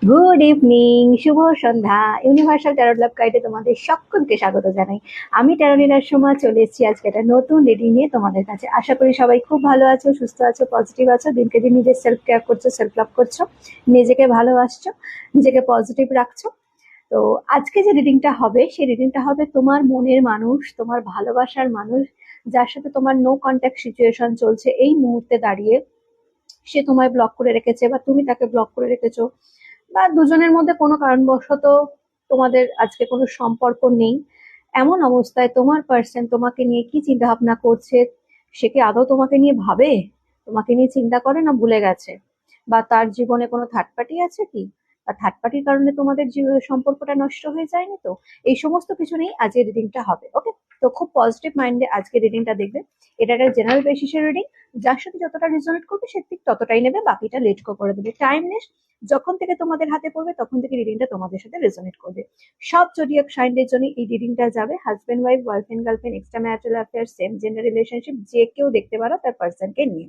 Good evening, শুভ সন্ধ্যা। Universal tarot লাভ গাইডে তোমাদের সকলকে স্বাগত জানাই। আমি ট্যারোনিনার সময় চলে এসেছি আজকে একটা নতুন রিডিং নিয়ে তোমাদের কাছে। আশা করি সবাই খুব ভালো আছো, সুস্থ আছো, পজিটিভ আছো, দিনকে দিন নিজের সেলফ কেয়ার করছো, সেলফ লাভ করছো, নিজেকে ভালোবাসছো, নিজেকে পজিটিভ রাখছো। তো আজকে যে রিডিংটা হবে সেই রিডিংটা হবে তোমার মনের মানুষ, তোমার ভালোবাসার মানুষ, যার সাথে তোমার নো কন্ট্যাক্ট সিচুয়েশন চলছে এই মুহূর্তে দাঁড়িয়ে। সে তোমায় ব্লক করে রেখেছে বা তুমি তাকে ব্লক করে রেখেছো, বা দুজনের মধ্যে কোনো কারণবশত তোমাদের আজকে কোনো সম্পর্ক নেই। এমন অবস্থায় তোমার পার্সন তোমাকে নিয়ে কি চিন্তা ভাবনা করছে, সে কি আদৌ তোমাকে নিয়ে ভাবে, তোমাকে নিয়ে চিন্তা করে, না ভুলে গেছে? বা তার জীবনে কোনো থার্ড পার্টি আছে কি, বা থার্ড পার্টির কারণে তোমাদের সম্পর্কটা নষ্ট হয়ে যায়নি তো? এই সমস্ত কিছু নিয়েই আজকে রিডিংটা হবে। ওকে, তো খুব পজিটিভ মাইন্ডে আজকে রিডিংটা দেখবে। এটা একটা জেনারেল বেসিসের রিডিং। যার সাথে যতটা রেজোনেট করবে সে ঠিক ততটাই নেবে, বাকিটা লেট গো করে দেবে। টাইম নেস, যখন থেকে তোমাদের হাতে পড়বে তখন থেকে রিডিংটা তোমাদের সাথে রেজোনেট করবে। সব জোডিয়াক সাইনদের জন্য এই রিডিংটা যাবে। Husband wife, boyfriend girlfriend, extra marital affair, same gender relationship, যে কেউ দেখতে পারো তার পার্সনকে নিয়ে।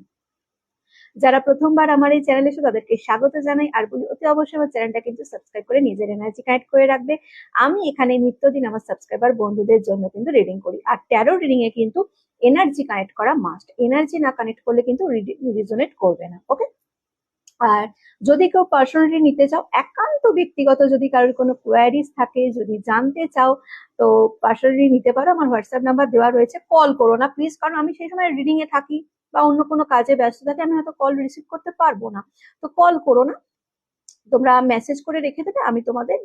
যারা প্রথমবার আমার এই চ্যানেলে এসে তাদেরকে স্বাগত জানাই, আর বলি অতি অবশ্যই আমার চ্যানেলটা কিন্তু সাবস্ক্রাইব করে নিজের এনার্জি কানেক্ট করে রাখবে। আমি এখানে নিত্যদিন আমার সাবস্ক্রাইবার বন্ধুদের জন্য কিন্তু রিডিং করি, আর ট্যারো রিডিং এ কিন্তু এনার্জি কানেক্ট করা মাস্ট। এনার্জি না কানেক্ট করলে কিন্তু রিজনেট করবে না। ওকে, আর যদি কেউ পার্সোনালি নিতে চাও, একান্ত ব্যক্তিগত যদি কারোর কোনো কোয়ারিজ থাকে, যদি জানতে চাও, তো পার্সোনালি নিতে পারো। আমার হোয়াটসঅ্যাপ নাম্বার দেওয়া রয়েছে। কল করো না প্লিজ, কারণ আমি সেই সময় রিডিং এ থাকি বা অন্য কোনো কাজে ব্যস্ত থাকি, আমি হয়তো কল রিসিভ করতে পারবো না। তো কল করো না, তোমরা মেসেজ করে রেখে দেবে, আমি তোমাদের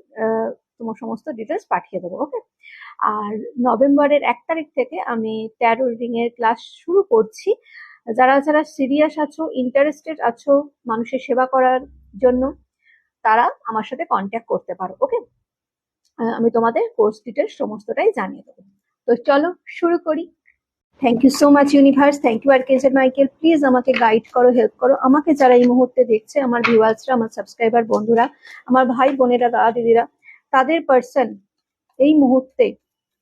তোমার সমস্ত ডিটেলস পাঠিয়ে দেবো। ওকে, আর নভেম্বরের 1 তারিখ থেকে আমি ট্যারো রিডিং এর ক্লাস শুরু করছি। যারা যারা সিরিয়াস আছো, ইন্টারেস্টেড আছো মানুষের সেবা করার জন্য, তারা আমার সাথে কন্ট্যাক্ট করতে পারো। ওকে, আমি তোমাদের কোর্স ডিটেলস সমস্তটাই জানিয়ে দেবো। তো চলো শুরু করি। Thank you so much universe, thank you archangel Michael. Please আমাকে গাইড করো, হেল্প করো। আমাকে যারা এই মুহূর্তে দেখছে, আমার ভিউয়ার্সরা, আমার সাবস্ক্রাইবার বন্ধুরা, আমার ভাই বোনেরা, দাদা দিদিরা, তাদের পার্সন এই মুহূর্তে,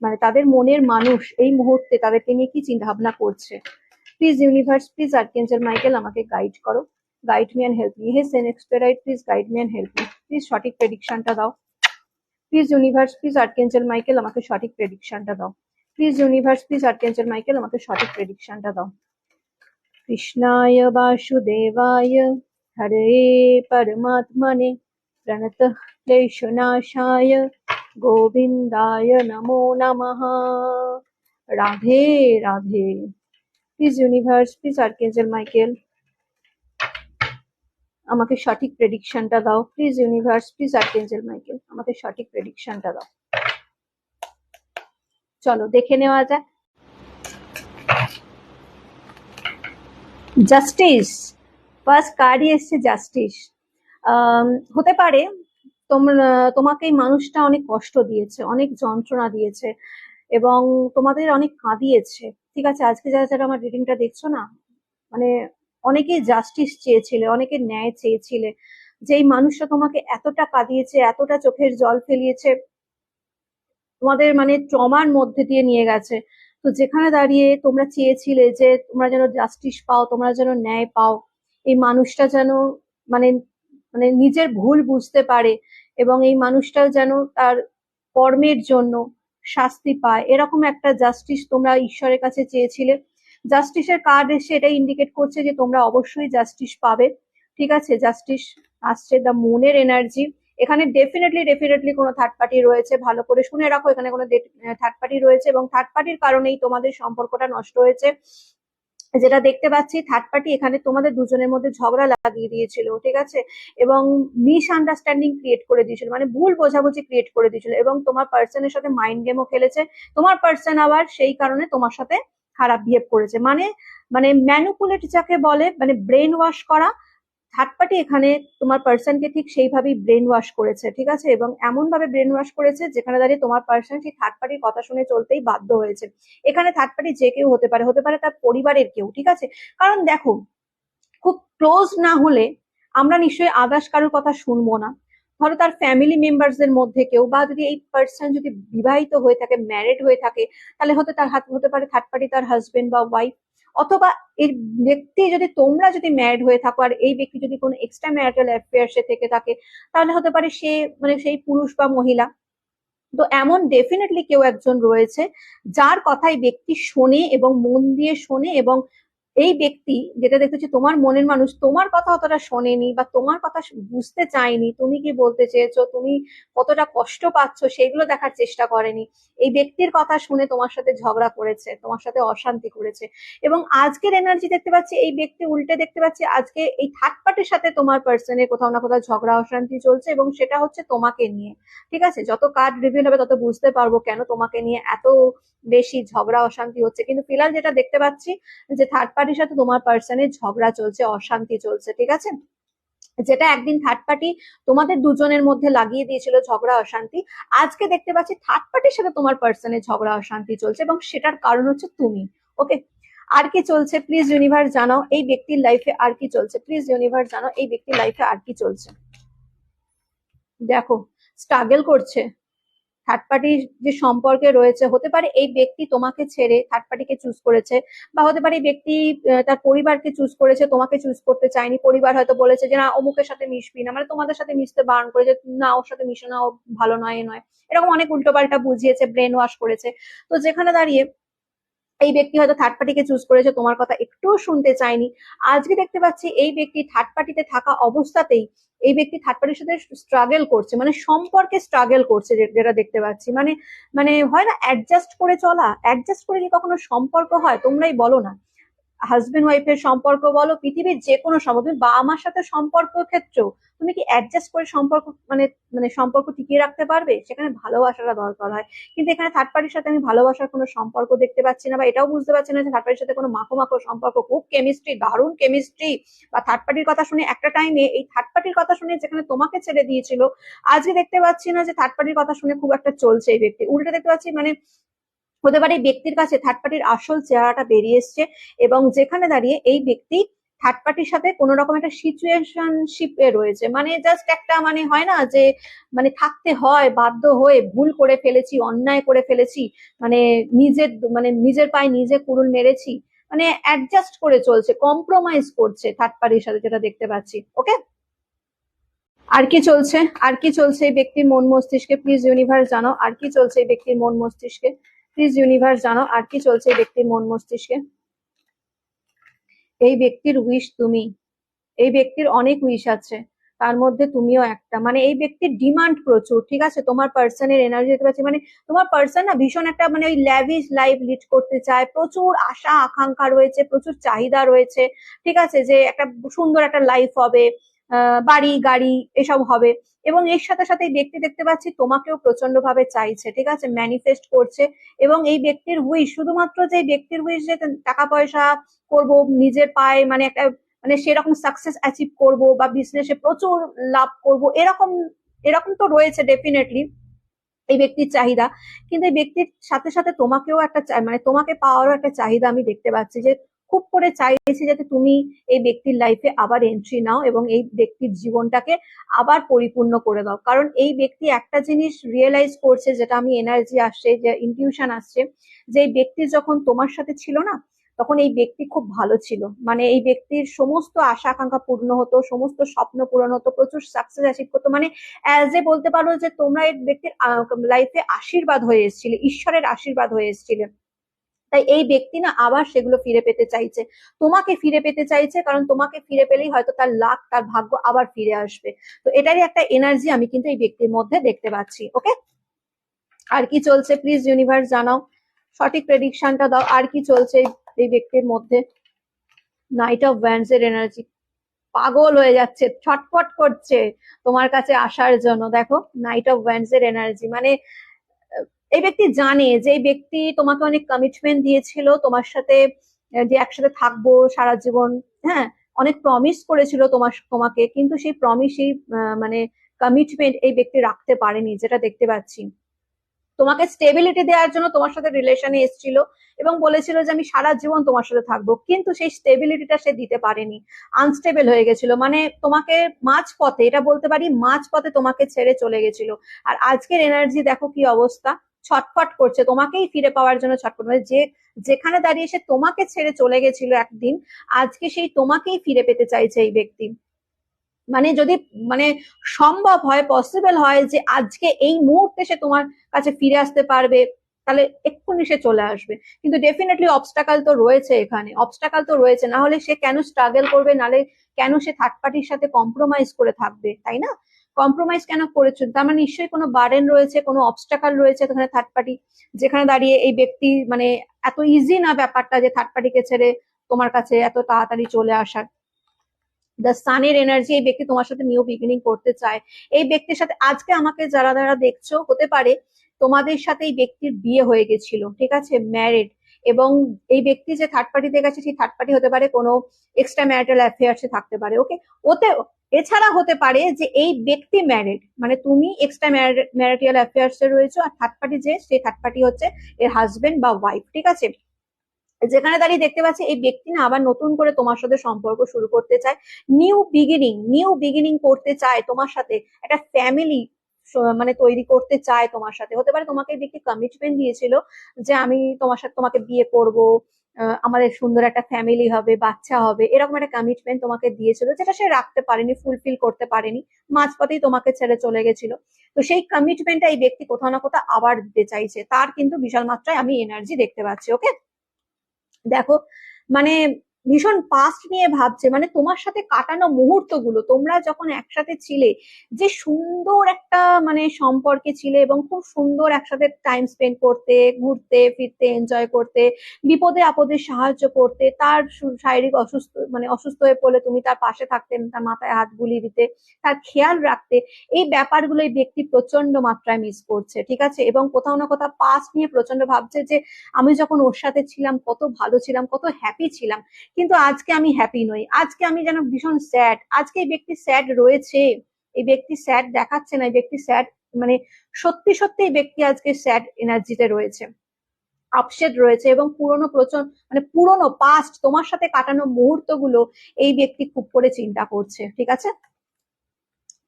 মানে তাদের মনের মানুষ এই মুহূর্তে তাদেরকে নিয়ে কি চিন্তা ভাবনা করছে। Please universe, please archangel Michael আমাকে গাইড করো। Guide me and help me. হে সেন এক্সপেরাইট, please guide me and help me. Please সঠিক প্রেডিকশনটা দাও। Please universe, please archangel Michael আমাকে সঠিক প্রেডিকশনটা দাও। Please universe, please archangel Michael আমাকে সঠিক প্রেডিকশনটা দাও। কৃষ্ণায় বাসুদেবায় হরে পরমাত্মনে প্রণতঃ ক্লেশনাশায় গোবিন্দায় নমো নমঃ। Radhe Radhe. Please universe, please archangel Michael আমাকে সঠিক প্রেডিকশনটা দাও। Please universe, please archangel Michael আমাকে সঠিক প্রেডিকশনটা দাও। চলো দেখে নেওয়া যাক। জাস্টিস, ফার্স্ট কার্ডই এসছে জাস্টিস। হতে পারে তোমাকে এই মানুষটা অনেক কষ্ট দিয়েছে, অনেক যন্ত্রণা দিয়েছে, এবং তোমাদের অনেক কাঁদিয়েছে। ঠিক আছে, আজকে যারা যারা আমার রিডিংটা দেখছো না, মানে অনেকেই জাস্টিস চেয়েছিলে, অনেকে ন্যায় চেয়েছিলে, যে এই মানুষটা তোমাকে এতটা কাঁদিয়েছে, এতটা চোখের জল ফেলিয়েছে, তোমাদের মানে ট্রমার মধ্যে দিয়ে নিয়ে গেছে। তো যেখানে দাঁড়িয়ে তোমরা চেয়েছিলে যে তোমরা যেন জাস্টিস পাও, তোমরা যেন ন্যায় পাও, এই মানুষটা যেন মানে মানে নিজের ভুল বুঝতে পারে, এবং এই মানুষটা যেন তার কর্মের জন্য শাস্তি পায়, এরকম একটা জাস্টিস তোমরা ঈশ্বরের কাছে চেয়েছিলে। জাস্টিসের কার্ড এসে এটা ইন্ডিকেট করছে যে তোমরা অবশ্যই জাস্টিস পাবে। ঠিক আছে, জাস্টিস আসছে, দ্য মুনের এনার্জি। এখানে ডেফিনেটলি ডেফিনেটলি কোনো থার্ড পার্টি রয়েছে, ভালো করে শুনে রাখো, এখানে কোনো থার্ড পার্টি রয়েছে, এবং থার্ড পার্টির কারণেই তোমাদের সম্পর্কটা নষ্ট হয়েছে। যেটা দেখতে পাচ্ছি, থার্ড পার্টি এখানে তোমাদের দুজনের মধ্যে ঝগড়া লাগিয়ে দিয়েছিল। ঠিক আছে, এবং মিস আন্ডারস্ট্যান্ডিং ক্রিয়েট করে দিয়েছিল, মানে ভুল বোঝাবুঝি ক্রিয়েট করে দিয়েছিল, এবং তোমার পার্সনের সাথে মাইন্ড গেমও খেলেছে। তোমার পার্সন আবার সেই কারণে তোমার সাথে খারাপ বিহেভ করেছে, মানে মানে ম্যানুপুলেট যাকে বলে, মানে ব্রেন ওয়াশ করা। থার্ড পার্টি এখানে তোমার পার্সনকে ঠিক সেইভাবেই ব্রেন ওয়াশ করেছে। ঠিক আছে, এবং এমন ভাবে ব্রেন ওয়াশ করেছে যেখানে দাঁড়িয়ে তোমার পার্সন সেই থার্ড পার্টির কথা শুনে চলতেই বাধ্য হয়েছে। এখানে থার্ড পার্টি যে কেউ হতে পারে, হতে পারে তার পরিবারের কেউ। ঠিক আছে, কারণ দেখো, খুব ক্লোজ না হলে আমরা নিশ্চয়ই আদার্স কারোর কথা শুনবো না। ধরো তার ফ্যামিলি মেম্বারসদের মধ্যে কেউ, বা যদি এই পার্সন যদি বিবাহিত হয়ে থাকে, ম্যারিড হয়ে থাকে, তাহলে হতে পারে থার্ড পার্টি তার হাজবেন্ড বা ওয়াইফ, অথবা এই ব্যক্তি যদি, তোমরা যদি ম্যারিড হয়ে থাকো আর এই ব্যক্তি যদি কোনো এক্সট্রা ম্যারিটাল অ্যাফেয়ার্সে থেকে থাকে, তাহলে হতে পারে সে মানে সেই পুরুষ বা মহিলা। তো এমন ডেফিনেটলি কেউ একজন রয়েছে যার কথাই ব্যক্তি শোনে এবং মন দিয়ে শোনে, এবং এই ব্যক্তি যেটা দেখেছি তোমার মনের মানুষ তোমার কথা অতটা শোনেনি বা তোমার কথা বুঝতে চায়নি, তুমি কি বলতে চেয়েছো, তুমি কতটা কষ্ট পাচ্ছ সেগুলো দেখার চেষ্টা করেনি। এই ব্যক্তির কথা শুনে তোমার সাথে ঝগড়া করেছে, তোমার সাথে অশান্তি করেছে। এবং আজকের এনার্জি দেখতে পাচ্ছি এই ব্যক্তি উল্টে দেখতে পাচ্ছি আজকে এই থার্ড পার্টির সাথে তোমার পার্সনের কোথাও না কোথাও ঝগড়া অশান্তি চলছে, এবং সেটা হচ্ছে তোমাকে নিয়ে। ঠিক আছে, যত কার্ড রিভিল হবে তত বুঝতে পারবো কেন তোমাকে নিয়ে এত বেশি ঝগড়া অশান্তি হচ্ছে। কিন্তু ফিলহাল যেটা দেখতে পাচ্ছি যে থার্ড পার্টির সাথে তোমার পার্সনের ঝগড়া চলছে, অশান্তি চলছে। ঠিক আছে, যেটা একদিন থার্ড পার্টি তোমাদের দুজনের মধ্যে লাগিয়ে দিয়েছিল ঝগড়া অশান্তি, আজকে দেখতে পাচ্ছি থার্ড পার্টির সাথে তোমার পার্সনের ঝগড়া অশান্তি চলছে, এবং সেটার কারণ হচ্ছে তুমি। ওকে, আর কি চলছে প্লিজ ইউনিভার্স জানাও এই ব্যক্তির লাইফে, আর কি চলছে প্লিজ ইউনিভার্স জানাও এই ব্যক্তির লাইফে আর কি চলছে। দেখো, স্ট্রাগল করছে। থার্ড পার্টির যে সম্পর্কে রয়েছে, হতে পারে এই ব্যক্তি তোমাকে ছেড়ে থার্ড পার্টিকে চুজ করেছে, বা হতে পারে এই ব্যক্তি তার পরিবারকে চুজ করেছে, তোমাকে চুজ করতে চায়নি। পরিবার হয়তো বলেছে যে না অমুকের সাথে মিশবি না, মানে তোমাদের সাথে মিশতে বারণ করেছে, না ওর সাথে মিশো না, ও ভালো নয়, এ নয়, এরকম অনেক উল্টোপাল্টা বুঝিয়েছে, ব্রেন ওয়াশ করেছে। তো যেখানে দাঁড়িয়ে এই ব্যক্তি হয়তো থার্ড পার্টিকে চুজ করেছে, তোমার কথা একটুও শুনতে চায়নি। আজকে দেখতে পাচ্ছি এই ব্যক্তি থার্ড পার্টিতে থাকা অবস্থাতেই এই ব্যক্তি থার্ড পার্টির সাথে স্ট্রাগল করছে, মানে সম্পর্কে স্ট্রাগল করছে, যেটা দেখতে পাচ্ছি। মানে মানে হয় না অ্যাডজাস্ট করে চলা, অ্যাডজাস্ট করে কি কখনো সম্পর্ক হয়? তোমরাই বলো না, হাজবেন্ড ওয়াইফের সম্পর্ক বলো, পৃথিবীর যে কোনো সম্পর্ক, তুমি বাবা মার সাথে সম্পর্ক ক্ষেত্রেও তুমি কি অ্যাডজাস্ট করে সম্পর্ক মানে মানে সম্পর্ক টিকিয়ে রাখতে পারবে? সেখানে ভালোবাসাটা দরকার হয়। কিন্তু এখানে থার্ড পার্টির সাথে আমি ভালোবাসার কোনো সম্পর্ক দেখতে পাচ্ছি না, বা এটাও বুঝতে পারছি না যে থার্ড পার্টির সাথে কোনো মাখো মাখো সম্পর্ক, খুব কেমিস্ট্রি, দারুণ কেমিস্ট্রি, বা থার্ড পার্টির কথা শুনে একটা টাইমে এই থার্ড পার্টির কথা শুনে যেখানে তোমাকে ছেড়ে দিয়েছিল, আজকে দেখতে পাচ্ছি না যে থার্ড পার্টির কথা শুনে খুব একটা চলছে এই ব্যক্তি। উল্টে দেখতে পাচ্ছি মানে হতে পারে ব্যক্তির কাছে থার্ড পার্টির আসল চেহারাটা বেরিয়ে এসছে, এবং যেখানে দাঁড়িয়ে এই ব্যক্তি থার্ড পার্টির সাথে কোন রকম একটা সিচুয়েশনশিপে রয়েছে, মানে জাস্ট একটা মানে হয় না যে মানে থাকতে হয় বাধ্য হয়ে, ভুল করে ফেলেছি, অন্যায় করে ফেলেছি, মানে নিজের পায়ে নিজে কুড়ুল মেরেছি, মানে অ্যাডজাস্ট করে চলছে, কম্প্রোমাইজ করছে থার্ড পার্টির সাথে, যেটা দেখতে পাচ্ছি। ওকে, আর কি চলছে, আর কি চলছে এই ব্যক্তির মন মস্তিষ্কে প্লিজ ইউনিভার্স জানো, আর কি চলছে এই ব্যক্তির মন মস্তিষ্কে প্লিজ ইউনিভার্স জানো, আর কি চলছে এই ব্যক্তির মন মস্তিষ্কে। এই ব্যক্তির উইশ তুমি, এই ব্যক্তির অনেক উইশ আছে, তার মধ্যে তুমিও একটা। মানে এই ব্যক্তির ডিমান্ড প্রচুর। ঠিক আছে, তোমার পার্সনের এনার্জি দেখতে পাচ্ছি, মানে তোমার পার্সন না ভীষণ একটা মানে ওই ল্যাভিশ লাইফ লিড করতে চায়, প্রচুর আশা আকাঙ্ক্ষা রয়েছে, প্রচুর চাহিদা রয়েছে। ঠিক আছে, যে একটা সুন্দর একটা লাইফ হবে, বাড়ি গাড়ি এসব হবে, এবং এর সাথে সাথে এই ব্যক্তি দেখতে পাচ্ছি তোমাকেও প্রচন্ড ভাবে চাইছে। ঠিক আছে, ম্যানিফেস্ট করছে। এবং এই ব্যক্তির উইশ শুধুমাত্র যে ব্যক্তির উইশ যে টাকা পয়সা করব, নিজের পায়ে মানে একটা মানে সেরকম সাকসেস অ্যাচিভ করব, বা বিজনেসে প্রচুর লাভ করব, এরকম এরকম তো রয়েছে ডেফিনেটলি এই ব্যক্তির চাহিদা। কিন্তু এই ব্যক্তির সাথে সাথে তোমাকেও একটা মানে তোমাকে পাওয়ারও একটা চাহিদা আমি দেখতে পাচ্ছি, যে খুব করে চাইছি যাতে তুমি এই ব্যক্তির লাইফে আবার এন্ট্রি নাও এবং এই ব্যক্তির জীবনটাকে আবার পরিপূর্ণ করে দাও। কারণ এই ব্যক্তি একটা জিনিস রিয়েলাইজ করছে, যেটা আমি এনার্জি আসছে, যে ইনটিউশন আসছে, যে এই ব্যক্তি যখন তোমার সাথে ছিল না, তখন এই ব্যক্তি খুব ভালো ছিল। মানে এই ব্যক্তির সমস্ত আশা আকাঙ্ক্ষা পূর্ণ হতো, সমস্ত স্বপ্ন পূরণ হতো, প্রচুর সাকসেস অ্যাচিভ করতো। মানে অ্যাজ এ বলতে পারো যে তোমরা এই ব্যক্তির লাইফে আশীর্বাদ হয়ে এসেছিলে, ঈশ্বরের আশীর্বাদ হয়ে এসেছিলে। তাই এই ব্যক্তি না আবার সেগুলো ফিরে পেতে চাইছে, তোমাকে ফিরে পেতে চাইছে, কারণ তোমাকে ফিরে পেলেই হয়তো তার লাক, তার ভাগ্য আবার ফিরে আসবে। তো এটারই একটা এনার্জি আমি কিন্তু এই ব্যক্তির মধ্যে দেখতে পাচ্ছি। ওকে, আর কি চলছে প্লিজ ইউনিভার্স জানাও, সঠিক প্রেডিকশনটা দাও, আর কি চলছে এই ব্যক্তির মধ্যে। নাইট অফ ওয়ান্ডস এর এনার্জি, পাগল হয়ে যাচ্ছে, ছটফট করছে তোমার কাছে আসার জন্য। দেখো, নাইট অফ ওয়ান্ডস এর এনার্জি, মানে এই ব্যক্তি জানে যে এই ব্যক্তি তোমাকে অনেক কমিটমেন্ট দিয়েছিল, তোমার সাথে যে একসাথে থাকবো সারা জীবন, হ্যাঁ, অনেক প্রমিস করেছিল তোমাকে, কিন্তু সেই প্রমিসই মানে কমিটমেন্ট এই ব্যক্তি রাখতে পারেনি, যেটা দেখতে পাচ্ছি। তোমাকে স্টেবিলিটি দেওয়ার জন্য তোমার সাথে রিলেশনে এসেছিল এবং বলেছিল যে আমি সারা জীবন তোমার সাথে থাকবো, কিন্তু সেই স্টেবিলিটিটা সে দিতে পারেনি, আনস্টেবল হয়ে গেছিল। মানে তোমাকে মাঝ পথে, এটা বলতে পারি মাঝ পথে তোমাকে ছেড়ে চলে গেছিল। আর আজকের এনার্জি দেখো কি অবস্থা, ছটফট করছে, তোমাকেই ফিরে পাওয়ার জন্য ছটফট, মানে যেখানে দাঁড়িয়ে সে তোমাকে ছেড়ে চলে গেছিল একদিন, আজকে সেই তোমাকেই ফিরে পেতে চাইছে এই ব্যক্তি। মানে যদি মানে সম্ভব হয়, পসিবল হয় যে আজকে এই মুহূর্তে সে তোমার কাছে ফিরে আসতে পারবে, তাহলে এক্ষুনি সে চলে আসবে। কিন্তু ডেফিনেটলি অবস্টাকাল তো রয়েছে, এখানে অবস্টাকাল তো রয়েছে, না হলে সে কেন স্ট্রাগল করবে, নালে কেন সে থার্ড পার্টির সাথে কম্প্রোমাইজ করে থাকবে, তাই না? কম্প্রোমাইজ কেন করেছো, তার মানে নিশ্চয়ই কোনো বারেন রয়েছে, কোনো অবস্টাকাল রয়েছে ওখানে থার্ড পার্টি, যেখানে দাঁড়িয়ে এই ব্যক্তি মানে এত ইজি না ব্যাপারটা যে থার্ড পার্টিকে ছেড়ে তোমার কাছে এত তাড়াতাড়ি চলে আসার। দ্য সানের এনার্জি, এই ব্যক্তি তোমার সাথে নিউ বিগিনিং করতে চায়। এই ব্যক্তির সাথে আজকে আমাকে যারা যারা দেখছো, হতে পারে তোমাদের সাথে এই ব্যক্তির বিয়ে হয়ে গেছিল, ঠিক আছে, ম্যারিড, এবং এই ব্যক্তি যে থার্ড পার্টিতে গেছে সেই থার্ড পার্টি হতে পারে কোনো এক্সট্রা ম্যারিটাল অ্যাফেয়ার্সে থাকতে পারে, ওকে। ওতে এছাড়া হতে পারে যে এই ব্যক্তি ম্যারিড, মানে তুমি এক্সট্রা ম্যারিটাল অ্যাফেয়ার্সে রয়েছো, আর থার্ড পার্টি যে সেই থার্ড পার্টি হচ্ছে এর হাজবেন্ড বা ওয়াইফ, ঠিক আছে। যেখানে দাঁড়িয়ে দেখতে পাচ্ছি এই ব্যক্তি না আবার নতুন করে তোমার সাথে সম্পর্ক শুরু করতে চায়, নিউ বিগিনিং করতে চায় তোমার সাথে, একটা ফ্যামিলি মানে তৈরি করতে চায় তোমার সাথে। হতে পারে তোমাকে এই ব্যক্তি কমিটমেন্ট দিয়েছিল যে আমি তোমার সাথে, তোমাকে বিয়ে করব, আমাদের সুন্দর একটা ফ্যামিলি হবে, বাচ্চা হবে, এরকম একটা কমিটমেন্ট তোমাকে দিয়েছিল, যেটা সে রাখতে পারেনি, ফুলফিল করতে পারেনি, মাঝপথেই তোমাকে ছেড়ে চলে গেছিল। তো সেই কমিটমেন্টটা এই ব্যক্তি কোথাও না কোথাও আবার দিতে চাইছে, তার কিন্তু বিশাল মাত্রায় আমি এনার্জি দেখতে পাচ্ছি, ওকে। দেখো মানে ভীষণ পাস্ট নিয়ে ভাবছে, মানে তোমার সাথে কাটানো মুহূর্তগুলো, তোমরা যখন একসাথে ছিলে, যে সুন্দর একটা মানে সম্পর্কে ছিলে, এবং খুব সুন্দর একসাথে টাইম স্পেন্ড করতে, ঘুরতে ফিরতে, এনজয় করতে, বিপদে আপদে সাহায্য করতে, তার শারীরিক অসুস্থ মানে অসুস্থ হয়ে পড়লে তুমি তার পাশে থাকতে, তার মাথায় হাত বুলিয়ে দিতে, তার খেয়াল রাখতে। এই ব্যাপারগুলো এই ব্যক্তি প্রচন্ড মাত্রায় মিস করছে, ঠিক আছে, এবং কোথাও না কোথাও পাস্ট নিয়ে প্রচন্ড ভাবছে যে আমি যখন ওর সাথে ছিলাম কত ভালো ছিলাম, কত হ্যাপি ছিলাম, কিন্তু আজকে আমি হ্যাপি নই, আজকে আমি যেন ভীষণ স্যাড। আজকে এই ব্যক্তি স্যাড রয়েছে, এই ব্যক্তি স্যাড দেখাচ্ছে না, এই ব্যক্তি স্যাড মানে সত্যি সত্যি এই ব্যক্তি আজকে স্যাড এনার্জিতে রয়েছে, আপসেট রয়েছে, এবং পুরনো প্রচন্ড মানে পুরনো পাস্ট তোমার সাথে কাটানো মুহূর্তগুলো এই ব্যক্তি খুব করে চিন্তা করছে, ঠিক আছে।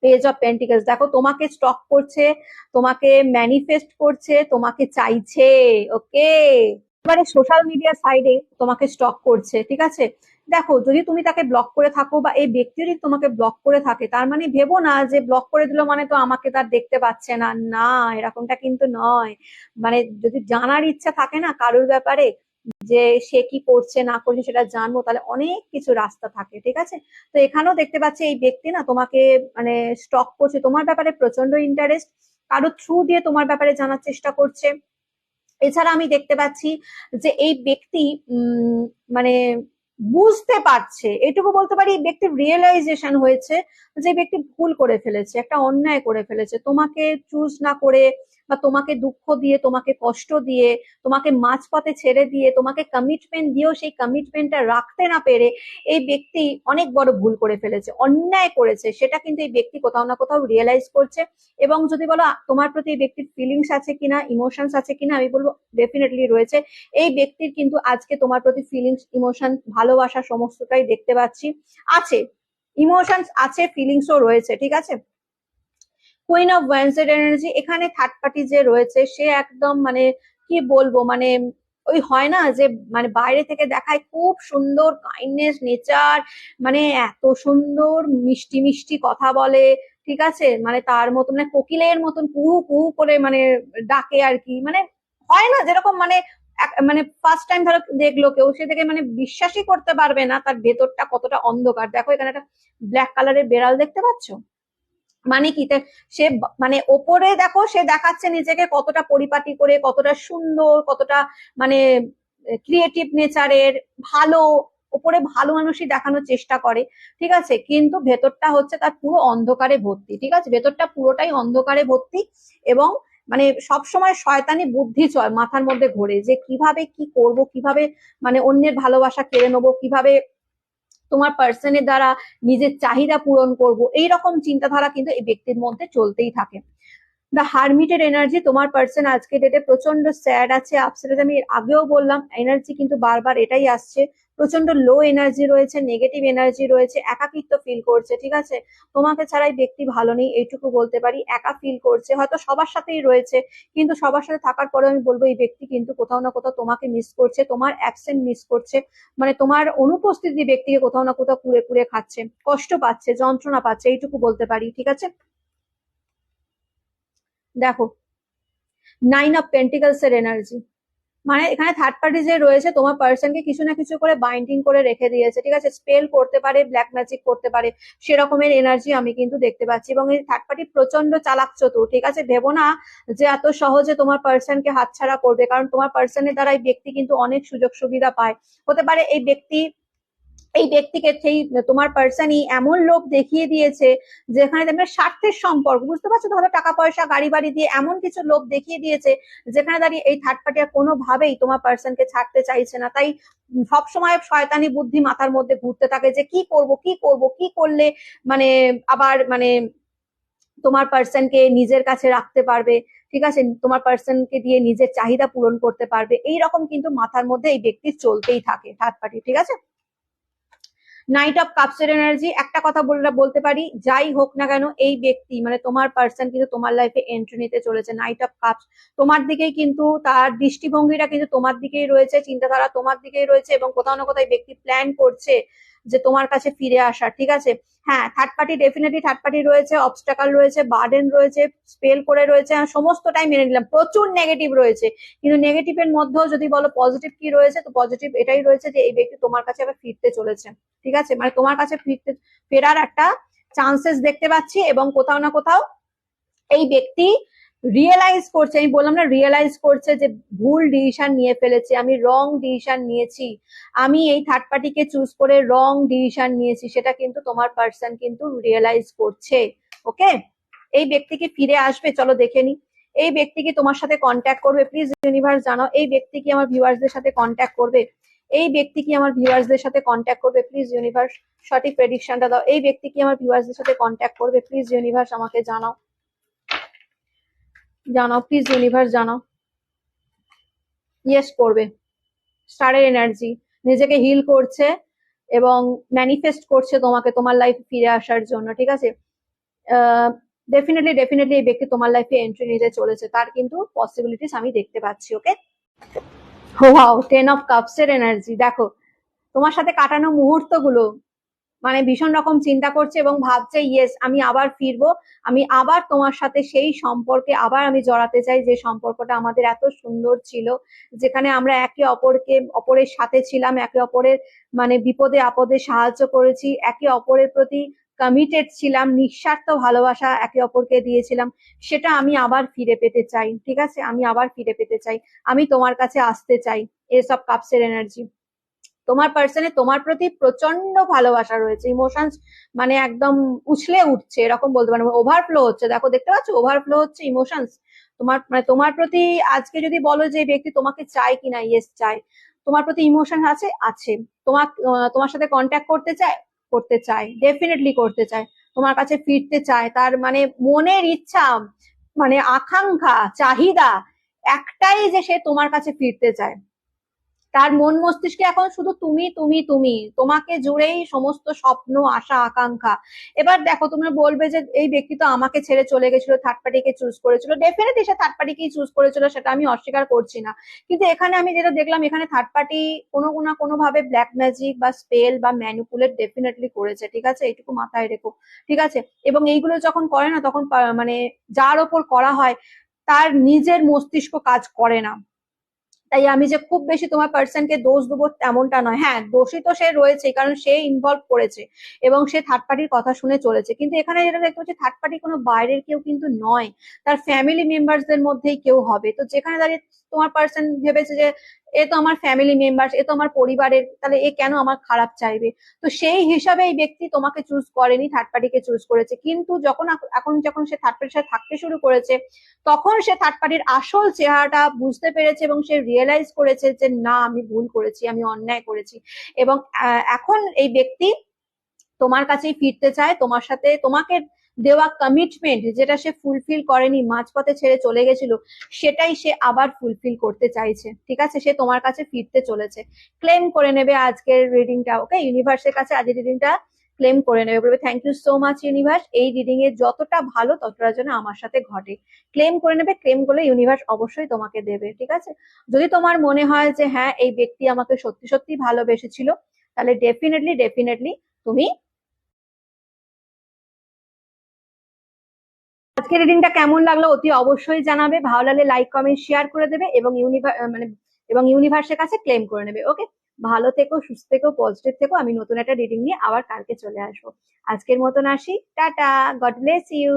পেজ অফ পেন্টিকলস, দেখো তোমাকে স্টক করছে, তোমাকে ম্যানিফেস্ট করছে, তোমাকে চাইছে, ওকে। এবারে সোশ্যাল মিডিয়া সাইডে তোমাকে স্টক করছে, ঠিক আছে। দেখো যদি তুমি তাকে ব্লক করে থাকো, বা এই ব্যক্তি যদি তোমাকে ব্লক করে থাকে, তার মানে ভেবো না যে ব্লক করে দিল মানে তো আমাকে তার দেখতে পাচ্ছে না, না, এরকমটা কিন্তু নয়। মানে যদি জানার ইচ্ছা থাকে না কারোর ব্যাপারে, যে সে কি করছে না করছে সেটা জানবো, তাহলে অনেক কিছু রাস্তা থাকে, ঠিক আছে। তো এখানেও দেখতে পাচ্ছি এই ব্যক্তি না তোমাকে মানে স্টক করছে, তোমার ব্যাপারে প্রচন্ড ইন্টারেস্ট, কারো থ্রু দিয়ে তোমার ব্যাপারে জানার চেষ্টা করছে। এছাড়া আমি দেখতে পাচ্ছি যে এই ব্যক্তি মানে বুঝতে পারছে, এটুকু বলতে পারি, এই ব্যক্তির রিয়েলাইজেশন হয়েছে যে ব্যক্তি ভুল করে ফেলেছে, একটা অন্যায় করে ফেলেছে, তোমাকে চুজ না করে, বা তোমাকে দুঃখ দিয়ে, তোমাকে কষ্ট দিয়ে, তোমাকে মাঝপথে ছেড়ে দিয়ে, তোমাকে কমিটমেন্ট দিয়েও সেই কমিটমেন্টটা রাখতে না পেরে এই ব্যক্তি অনেক বড় ভুল করে ফেলেছে, অন্যায় করেছে, সেটা কিন্তু এই ব্যক্তি কোথাও না কোথাও রিয়েলাইজ করছে। এবং যদি বলো তোমার প্রতি এই ব্যক্তির ফিলিংস আছে কিনা, ইমোশনস আছে কিনা, আমি বলবো ডেফিনেটলি রয়েছে। এই ব্যক্তির কিন্তু আজকে তোমার প্রতি ফিলিংস, ইমোশন, ভালোবাসা সমস্তটাই দেখতে পাচ্ছি, আছে, ইমোশনস আছে, ফিলিংসও রয়েছে, ঠিক আছে। কুইন অফ ওয়ান্সের এনার্জি, এখানে থার্ড পার্টি যে রয়েছে সে একদম মানে কি বলবো, মানে ওই হয় না যে মানে বাইরে থেকে দেখায় খুব সুন্দর কাইন্ডনেস নেচার, মানে এত সুন্দর মিষ্টি মিষ্টি কথা বলে, ঠিক আছে, মানে তার মতন মানে কোকিলের মতন কুহু কুহু করে মানে ডাকে আর কি, মানে হয় না যেরকম মানে মানে ফার্স্ট টাইম ধরো দেখলো কেউ, সে থেকে মানে বিশ্বাসই করতে পারবে না তার ভেতরটা কতটা অন্ধকার। দেখো এখানে একটা ব্ল্যাক কালারের বেড়াল দেখতে পাচ্ছ, মানে কি সে মানে ওপরে দেখো সে দেখাচ্ছে নিজেকে কতটা পরিপাটি করে, কতটা সুন্দর, কতটা মানে ক্রিয়েটিভ নেচারের, ভালো, ওপরে ভালো মানুষই দেখানোর চেষ্টা করে, ঠিক আছে, কিন্তু ভেতরটা হচ্ছে তার পুরো অন্ধকারে ভর্তি, ঠিক আছে, ভেতরটা পুরোটাই অন্ধকারে ভর্তি। এবং মানে সবসময় শয়তানি বুদ্ধি চয় মাথার মধ্যে ঘোরে, যে কিভাবে কি করব, কিভাবে মানে অন্যের ভালোবাসা কেড়ে নেবো, কিভাবে তোমার পার্সনের দ্বারা নিজের চাহিদা পূরণ করব, এইরকম চিন্তাধারা কিন্তু এই ব্যক্তির মধ্যে চলতেই থাকে। দ্য হারমিটের এনার্জি, তোমার পার্সন আজকে ডেটে প্রচন্ড স্যাড আছে, আপসেট আছে, আমি আগেও বললাম এনার্জি কিন্তু বারবার এটাই আসছে, প্রচন্ড লো এনার্জি রয়েছে, নেগেটিভ এনার্জি রয়েছে, একাকিত্ব ফিল করছে, ঠিক আছে। তোমাকে ছাড়াই ব্যক্তি ভালো নেই এইটুকু বলতে পারি, একা ফিল করছে, হয়তো সবার সাথেই রয়েছে, কিন্তু সবার সাথে থাকার পরে আমি বলবো এই ব্যক্তি কিন্তু কোথাও না কোথাও তোমাকে মিস করছে, তোমার অ্যাবসেন্ট মিস করছে, মানে তোমার অনুপস্থিতি ব্যক্তিকে কোথাও না কোথাও কুড়ে কুড়ে খাচ্ছে, কষ্ট পাচ্ছে, যন্ত্রণা পাচ্ছে, এইটুকু বলতে পারি, ঠিক আছে। দেখো, 9 অফ পেন্টিকলস এর এনার্জি, মানে এখানে থার্ড পার্টি যে রয়েছে তোমার পার্সনকে কিছু না কিছু করে বাইন্ডিং করে রেখে দিয়েছে, ঠিক আছে। স্পেল করতে পারে, ব্ল্যাক ম্যাজিক করতে পারে, সেরকমের এনার্জি আমি কিন্তু দেখতে পাচ্ছি। এবং এই থার্ড পার্টি প্রচন্ড চালাক চতুর, ঠিক আছে। ভেবো না যে এত সহজে তোমার পার্সনকে হাতছাড়া করবে, কারণ তোমার পার্সনের দ্বারা এই ব্যক্তি কিন্তু অনেক সুযোগ সুবিধা পায়। হতে পারে এই ব্যক্তিকে সেই তোমার পার্সনই এমন লোভ দেখিয়ে দিয়েছে যেখানে দেখবে স্বার্থের সম্পর্ক, বুঝতে পারছো, ধরো টাকা পয়সা গাড়ি বাড়ি দিয়ে এমন কিছু লোভ দেখিয়ে দিয়েছে যেখানে দাঁড়িয়ে এই থার্ড পার্টি আর কোনোভাবেই তোমার পার্সনকে ছাড়তে চাইছে না। তাই সবসময় শয়তানি বুদ্ধি মাথার মধ্যে ঘুরতে থাকে যে কি করব কি করব, কি করলে মানে আবার মানে তোমার পার্সনকে নিজের কাছে রাখতে পারবে, ঠিক আছে, তোমার পার্সনকে দিয়ে নিজের চাহিদা পূরণ করতে পারবে, এইরকম কিন্তু মাথার মধ্যে এই ব্যক্তির চলতেই থাকে থার্ড পার্টি, ঠিক আছে। নাইট অফ কাপস এর এনার্জি, একটা কথা বলতে পারি, যাই হোক না কেন এই ব্যক্তি মানে তোমার পার্সন কিন্তু তোমার লাইফে এন্ট্রি নিতে চলেছে। নাইট অফ কাপস তোমার দিকেই কিন্তু তার দৃষ্টিভঙ্গিটা কিন্তু তোমার দিকেই রয়েছে, চিন্তাধারা তোমার দিকেই রয়েছে, এবং কোথাও না কোথাও ব্যক্তি প্ল্যান করছে যে তোমার কাছে ফিরে আসার, ঠিক আছে। হ্যাঁ, third party definitely third party রয়েছে, অবস্টাকাল রয়েছে, বার্ডেন রয়েছে, স্পেল করে রয়েছে, সমস্তটাই মেনে নিলাম, প্রচুর নেগেটিভ রয়েছে। কিন্তু নেগেটিভের মধ্যেও যদি বলো পজিটিভ কি রয়েছে, তো পজিটিভ এটাই রয়েছে যে এই ব্যক্তি তোমার কাছে আবার ফিরতে চলেছে, ঠিক আছে। মানে তোমার কাছে ফেরার একটা চান্সেস দেখতে পাচ্ছি, এবং কোথাও না কোথাও এই ব্যক্তি রিয়েলাইজ করছে, আমি বললাম না, রিয়েলাইজ করছে যে ভুল ডিসিশন নিয়ে ফেলেছি, আমি রং ডিসিশন নিয়েছি, আমি এই থার্ড পার্টিকে চুজ করে রং ডিসিশন নিয়েছি, সেটা কিন্তু তোমার পার্সন কিন্তু রিয়েলাইজ করছে। ওকে, এই ব্যক্তি কি ফিরে আসবে, চলো দেখে নি। এই ব্যক্তি কি তোমার সাথে কন্ট্যাক্ট করবে, প্লিজ ইউনিভার্স জানাও। এই ব্যক্তি কি আমার ভিউয়ার্সদের সাথে কন্ট্যাক্ট করবে, এই ব্যক্তি কি আমার ভিউয়ার্সদের সাথে কন্ট্যাক্ট করবে, প্লিজ ইউনিভার্স সঠিক প্রেডিকশনটা দাও। এই ব্যক্তি কি আমার ভিউয়ার্সদের সাথে কন্ট্যাক্ট করবে, প্লিজ ইউনিভার্স আমাকে জানাও, জানাও প্লিজ ইউনিভার্স জানাও। ইয়েস করবে, স্টারের এনার্জি, নিজেকে হিল করছে এবং ম্যানিফেস্ট করছে তোমাকে তোমার লাইফে ফিরে আসার জন্য, ঠিক আছে। ডেফিনেটলি ডেফিনেটলি এই ব্যক্তি তোমার লাইফে এন্ট্রি নিতে চলেছে, তার কিন্তু পসিবিলিটিস আমি দেখতে পাচ্ছি। ওকে, ওয়াও, 10 অফ কাপস এর এনার্জি, দেখো তোমার সাথে কাটানো মুহূর্তগুলো মানে ভীষণ রকম চিন্তা করছে এবং ভাবছে ইয়েস আমি আবার ফিরবো, আমি আবার তোমার সাথে সেই সম্পর্কে আবার আমি জড়াতে চাই, যে সম্পর্কটা আমাদের এত সুন্দর ছিল, যেখানে আমরা একে অপরের সাথে ছিলাম, একে অপরের মানে বিপদে আপদে সাহায্য করেছি, একে অপরের প্রতি কমিটেড ছিলাম, নিঃস্বার্থ ভালোবাসা একে অপরকে দিয়েছিলাম, সেটা আমি আবার ফিরে পেতে চাই, ঠিক আছে, আমি আবার ফিরে পেতে চাই, আমি তোমার কাছে আসতে চাই। এসব কাপসের এনার্জি, তোমার পার্সনে তোমার প্রতি প্রচন্ড ভালোবাসা রয়েছে, ইমোশনস মানে একদম উছলে উঠছে এরকম বলতে পারো, ওভারফ্লো হচ্ছে, দেখো দেখতে পাচ্ছ ওভারফ্লো হচ্ছে ইমোশনস তোমার, মানে তোমার প্রতি আজকে যদি বলো যে ব্যক্তি তোমাকে চায় কিনা, ইয়েস চায়, তোমার প্রতি ইমোশন আছে, আছে, তোমার সাথে কন্ট্যাক্ট করতে চায়, ডেফিনেটলি করতে চায়, তোমার কাছে ফিরতে চায়, তার মানে মনের ইচ্ছা মানে আকাঙ্ক্ষা চাহিদা একটাই যে সে তোমার কাছে ফিরতে চায়, তার মন মস্তিষ্কে এখন শুধু তুমি তুমি তুমি, তোমাকে জুড়েই সমস্ত স্বপ্ন আশা আকাঙ্ক্ষা। এবার দেখো তুমি বলবে যে এই ব্যক্তি তো আমাকে ছেড়ে চলে গেছিল, থার্ড পার্টিকে চুজ করেছিল, ডেফিনেটলি সে থার্ড পার্টিকেই চুজ করেছিল, সেটা আমি অস্বীকার করছি না। কিন্তু এখানে আমি যেটা দেখলাম, এখানে থার্ড পার্টি কোনো না কোনো ভাবে ব্ল্যাক ম্যাজিক বা স্পেল বা ম্যানিপুলেট ডেফিনেটলি করেছে, ঠিক আছে, এইটুকু মাথায় রেখো, ঠিক আছে। এবং এইগুলো যখন করে না তখন মানে যার ওপর করা হয় তার নিজের মস্তিষ্ক কাজ করে না। তাই আমি যে খুব বেশি তোমার পার্সনকে দোষ দেবো এমনটা নয়, হ্যাঁ দোষী তো সে রয়েছে, কারণ সে ইনভলভ করেছে এবং সে থার্ড পার্টির কথা শুনে চলেছে। কিন্তু এখানে যেটা দেখতে পাচ্ছি, থার্ড পার্টি কোনো বাইরের কেউ কিন্তু নয়, তার ফ্যামিলি মেম্বারসদের মধ্যেই কেউ হবে। তো যেখানে দাঁড়িয়ে তোমার পার্সন ভেবেছে যে এ তো আমার ফ্যামিলি মেম্বার, এ তো আমার পরিবারের, তাহলে এ কেন আমার খারাপ চাইবে, তো সেই হিসাবে এই ব্যক্তি তোমাকে চুজ করেনি, থার্ড পার্টিকে চুজ করেছে। কিন্তু এখন যখন সে থার্ড পার্টির সাথে থাকতে শুরু করেছে, তখন সে থার্ড পার্টির আসল চেহারাটা বুঝতে পেরেছে এবং সে রিয়েলাইজ করেছে যে না আমি ভুল করেছি, আমি অন্যায় করেছি। এবং এখন এই ব্যক্তি তোমার কাছেই ফিরতে চায়, তোমার সাথে তোমাকে দেওয়া কমিটমেন্ট যেটা সে ফুলফিল করেনি, মাঝপথে ছেড়ে চলে গেছিল, সেটাই সে আবার ফুলফিল করতে চাইছে। ঠিক আছে, সে তোমার কাছে ফিরতে চলেছে। ক্লেম করে নেবে আজকের রিডিংটা, ওকে? ইউনিভার্সের কাছে আজকের রিডিংটা ক্লেম করে নেবে, বলবে thank you so much universe, এই রিডিং এ যতটা ভালো ততটা যেন আমার সাথে ঘটে। ক্লেম করে নেবে, ক্লেম করলে ইউনিভার্স অবশ্যই তোমাকে দেবে। ঠিক আছে, যদি তোমার মনে হয় যে হ্যাঁ এই ব্যক্তি আমাকে সত্যি সত্যি ভালোবেসেছিল, তাহলে ডেফিনেটলি ডেফিনেটলি তুমি আজকের রিডিংটা কেমন লাগলো অতি অবশ্যই জানাবে। ভালো লাগলে লাইক কমেন্ট শেয়ার করে দেবে এবং ইউনিভার্সের কাছে ক্লেম করে নেবে। ওকে, ভালো থেকো, সুস্থ থেকো, পজিটিভ থেকো। আমি নতুন একটা রিডিং নিয়ে আবার কালকে চলে আসবো। আজকের মতন আসি, টাটা, গড ব্লেস ইউ।